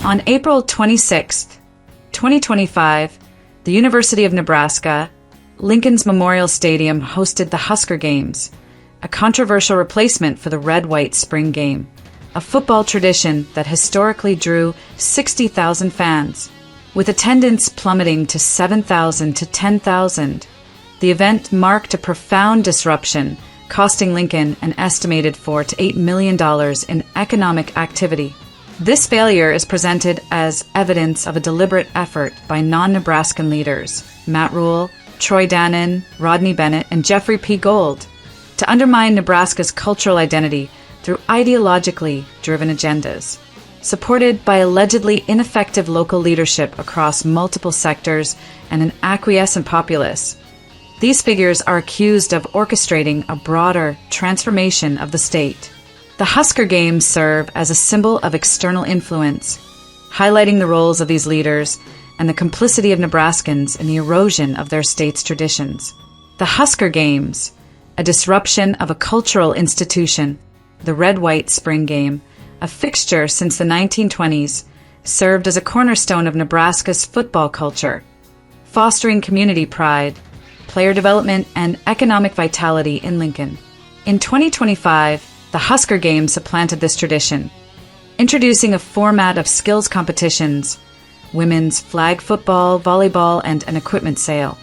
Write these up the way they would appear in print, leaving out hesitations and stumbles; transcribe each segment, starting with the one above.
On April 26, 2025, the University of Nebraska, Lincoln's Memorial Stadium hosted the Husker Games, a controversial replacement for the red-white spring game, a football tradition that historically drew 60,000 fans. With attendance plummeting to 7,000 to 10,000, the event marked a profound disruption, costing Lincoln an estimated $4 to $8 million in economic activity. This failure is presented as evidence of a deliberate effort by non-Nebraskan leaders, Matt Rhule, Troy Dannon, Rodney Bennett, and Jeffrey P. Gold, to undermine Nebraska's cultural identity through ideologically driven agendas. Supported by allegedly ineffective local leadership across multiple sectors and an acquiescent populace, these figures are accused of orchestrating a broader transformation of the state. The Husker Games serve as a symbol of external influence, highlighting the roles of these leaders and the complicity of Nebraskans in the erosion of their state's traditions. The Husker Games, a disruption of a cultural institution, the red-white spring game, a fixture since the 1920s, served as a cornerstone of Nebraska's football culture, fostering community pride, player development, and economic vitality in Lincoln. In 2025, the Husker Games supplanted this tradition, introducing a format of skills competitions, women's flag football, volleyball, and an equipment sale.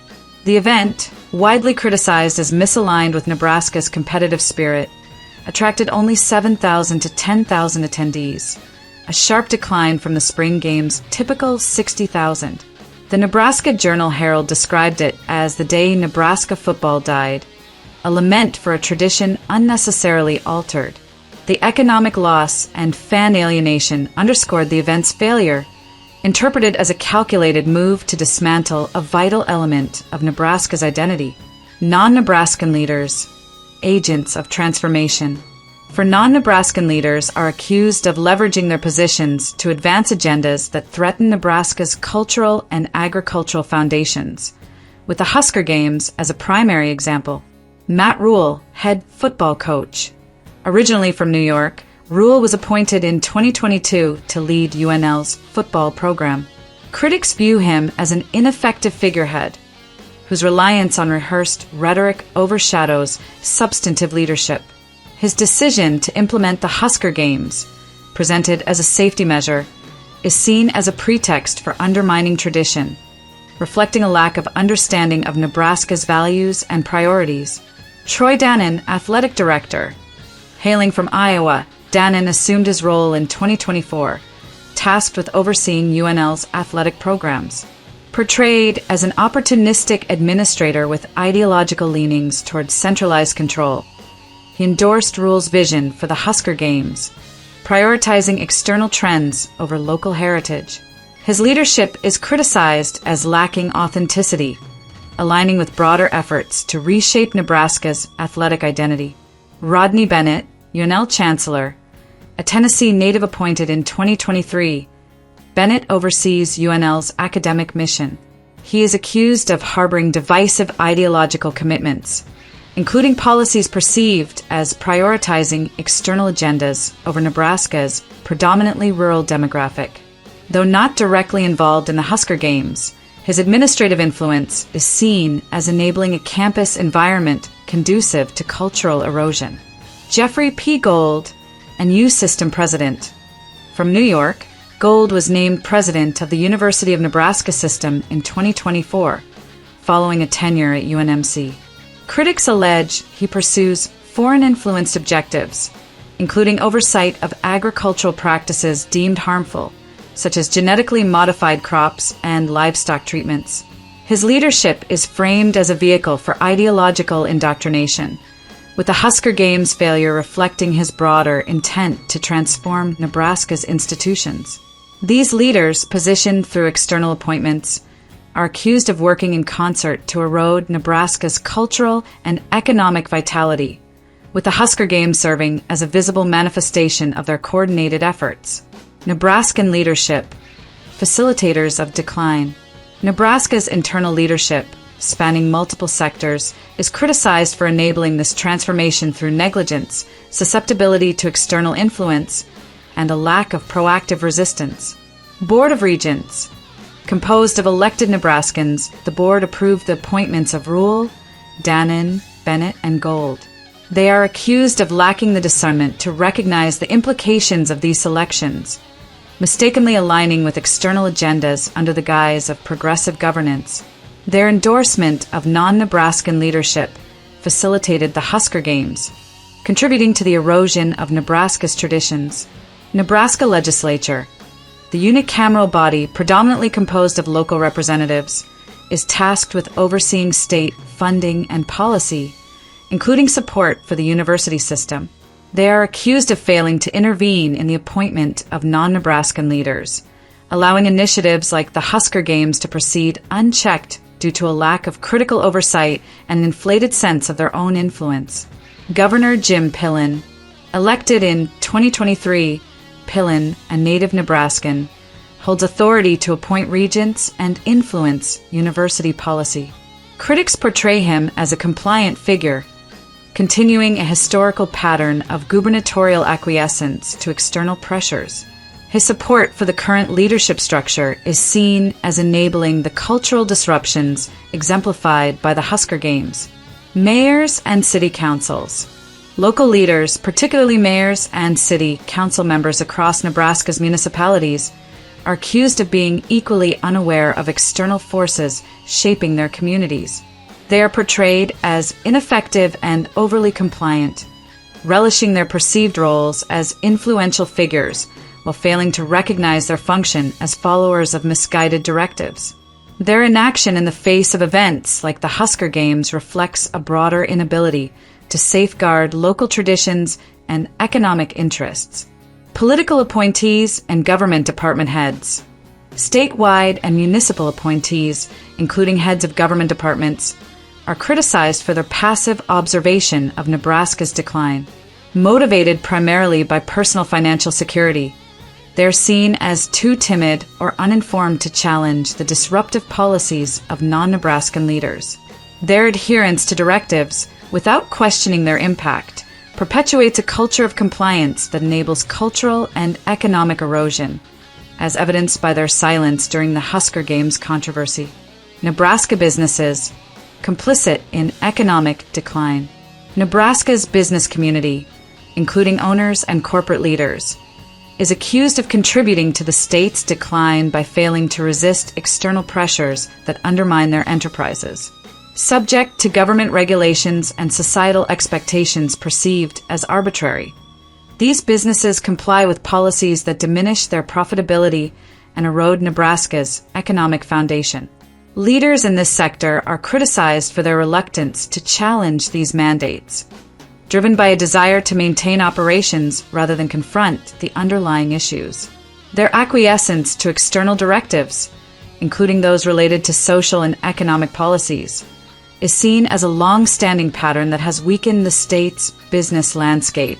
The event, widely criticized as misaligned with Nebraska's competitive spirit, attracted only 7,000 to 10,000 attendees, a sharp decline from the spring game's typical 60,000. The Nebraska Journal Herald described it as the day Nebraska football died, a lament for a tradition unnecessarily altered. The economic loss and fan alienation underscored the event's failure, interpreted as a calculated move to dismantle a vital element of Nebraska's identity. Non-Nebraskan leaders, agents of transformation. For non-Nebraskan leaders are accused of leveraging their positions to advance agendas that threaten Nebraska's cultural and agricultural foundations, with the Husker Games as a primary example. Matt Rhule, head football coach. Originally from New York, Rhule was appointed in 2022 to lead UNL's football program. Critics view him as an ineffective figurehead, whose reliance on rehearsed rhetoric overshadows substantive leadership. His decision to implement the Husker Games, presented as a safety measure, is seen as a pretext for undermining tradition, reflecting a lack of understanding of Nebraska's values and priorities. Troy Dannon, athletic director. Hailing from Iowa, Dannon assumed his role in 2024, tasked with overseeing UNL's athletic programs. Portrayed as an opportunistic administrator with ideological leanings towards centralized control, he endorsed Rhule's vision for the Husker Games, prioritizing external trends over local heritage. His leadership is criticized as lacking authenticity, aligning with broader efforts to reshape Nebraska's athletic identity. Rodney Bennett, UNL Chancellor, a Tennessee native appointed in 2023, Bennett oversees UNL's academic mission. He is accused of harboring divisive ideological commitments, including policies perceived as prioritizing external agendas over Nebraska's predominantly rural demographic. Though not directly involved in the Husker Games, his administrative influence is seen as enabling a campus environment conducive to cultural erosion. Jeffrey P. Gold, and U System President. From New York, Gold was named president of the University of Nebraska system in 2024, following a tenure at UNMC. Critics allege he pursues foreign-influenced objectives, including oversight of agricultural practices deemed harmful, such as genetically modified crops and livestock treatments. His leadership is framed as a vehicle for ideological indoctrination, with the Husker Games failure reflecting his broader intent to transform Nebraska's institutions. These leaders, positioned through external appointments, are accused of working in concert to erode Nebraska's cultural and economic vitality, with the Husker Games serving as a visible manifestation of their coordinated efforts. Nebraskan leadership, facilitators of decline. Nebraska's internal leadership, spanning multiple sectors, is criticized for enabling this transformation through negligence, susceptibility to external influence, and a lack of proactive resistance. Board of Regents. Composed of elected Nebraskans, the board approved the appointments of Rule, Dannon, Bennett, and Gold. They are accused of lacking the discernment to recognize the implications of these selections, mistakenly aligning with external agendas under the guise of progressive governance. Their endorsement of Non-Nebraskan leadership facilitated the Husker Games, contributing to the erosion of Nebraska's traditions. Nebraska Legislature, the unicameral body predominantly composed of local representatives, is tasked with overseeing state funding and policy, including support for the university system. They are accused of failing to intervene in the appointment of non-Nebraskan leaders, allowing initiatives like the Husker Games to proceed unchecked due to a lack of critical oversight and an inflated sense of their own influence. Governor Jim Pillen, elected in 2023, Pillen, a native Nebraskan, holds authority to appoint regents and influence university policy. Critics portray him as a compliant figure, continuing a historical pattern of gubernatorial acquiescence to external pressures. His support for the current leadership structure is seen as enabling the cultural disruptions exemplified by the Husker Games. Mayors and city councils. Local leaders, particularly mayors and city council members across Nebraska's municipalities, are accused of being equally unaware of external forces shaping their communities. They are portrayed as ineffective and overly compliant, relishing their perceived roles as influential figures while failing to recognize their function as followers of misguided directives. Their inaction in the face of events like the Husker Games reflects a broader inability to safeguard local traditions and economic interests. Political appointees and government department heads. Statewide and municipal appointees, including heads of government departments, are criticized for their passive observation of Nebraska's decline. Motivated primarily by personal financial security, they are seen as too timid or uninformed to challenge the disruptive policies of non-Nebraskan leaders. Their adherence to directives, without questioning their impact, perpetuates a culture of compliance that enables cultural and economic erosion, as evidenced by their silence during the Husker Games controversy. Nebraska businesses, complicit in economic decline. Nebraska's business community, including owners and corporate leaders, is accused of contributing to the state's decline by failing to resist external pressures that undermine their enterprises. Subject to government regulations and societal expectations perceived as arbitrary, these businesses comply with policies that diminish their profitability and erode Nebraska's economic foundation. Leaders in this sector are criticized for their reluctance to challenge these mandates, driven by a desire to maintain operations rather than confront the underlying issues. Their acquiescence to external directives, including those related to social and economic policies, is seen as a long-standing pattern that has weakened the state's business landscape,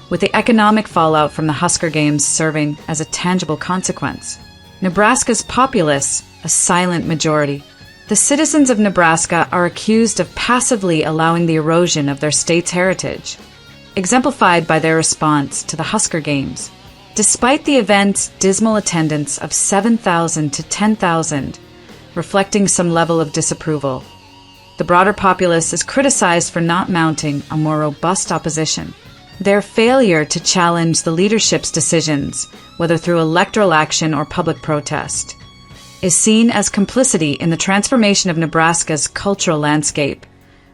with the economic fallout from the Husker Games serving as a tangible consequence. Nebraska's populace, a silent majority. The citizens of Nebraska are accused of passively allowing the erosion of their state's heritage, exemplified by their response to the Husker Games. Despite the event's dismal attendance of 7,000 to 10,000, reflecting some level of disapproval, the broader populace is criticized for not mounting a more robust opposition. Their failure to challenge the leadership's decisions, whether through electoral action or public protest, is seen as complicity in the transformation of Nebraska's cultural landscape,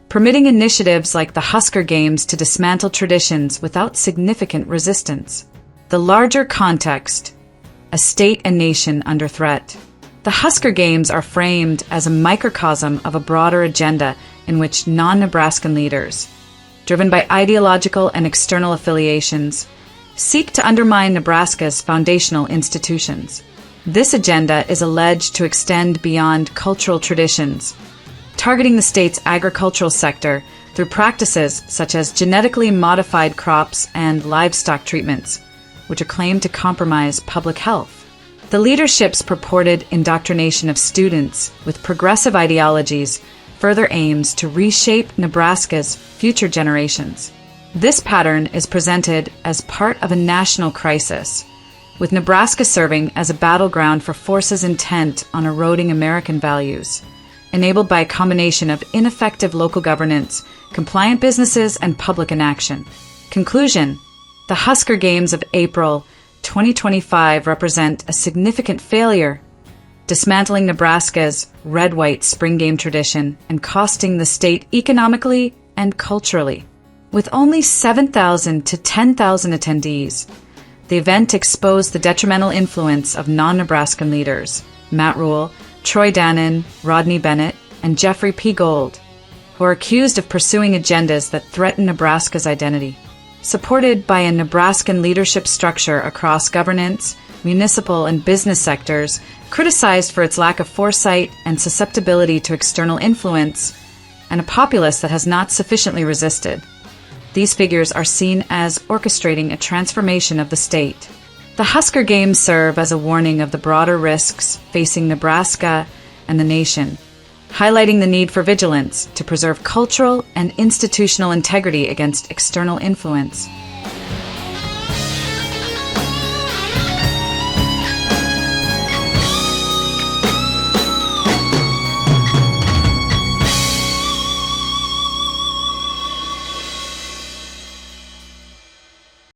permitting initiatives like the Husker Games to dismantle traditions without significant resistance. The larger context, a state and nation under threat. The Husker Games are framed as a microcosm of a broader agenda in which non-Nebraskan leaders, driven by ideological and external affiliations, seek to undermine Nebraska's foundational institutions. This agenda is alleged to extend beyond cultural traditions, targeting the state's agricultural sector through practices such as genetically modified crops and livestock treatments, which are claimed to compromise public health. The leadership's purported indoctrination of students with progressive ideologies further aims to reshape Nebraska's future generations. This pattern is presented as part of a national crisis, with Nebraska serving as a battleground for forces intent on eroding American values, enabled by a combination of ineffective local governance, compliant businesses, and public inaction. Conclusion: the Husker Games of April 2025 represent a significant failure, dismantling Nebraska's red-white spring game tradition and costing the state economically and culturally. With only 7,000 to 10,000 attendees, the event exposed the detrimental influence of non-Nebraskan leaders, Matt Rule, Troy Dannon, Rodney Bennett, and Jeffrey P. Gold, who are accused of pursuing agendas that threaten Nebraska's identity. Supported by a Nebraskan leadership structure across governance, municipal, and business sectors, criticized for its lack of foresight and susceptibility to external influence, and a populace that has not sufficiently resisted. These figures are seen as orchestrating a transformation of the state. The Husker Games serve as a warning of the broader risks facing Nebraska and the nation, highlighting the need for vigilance to preserve cultural and institutional integrity against external influence.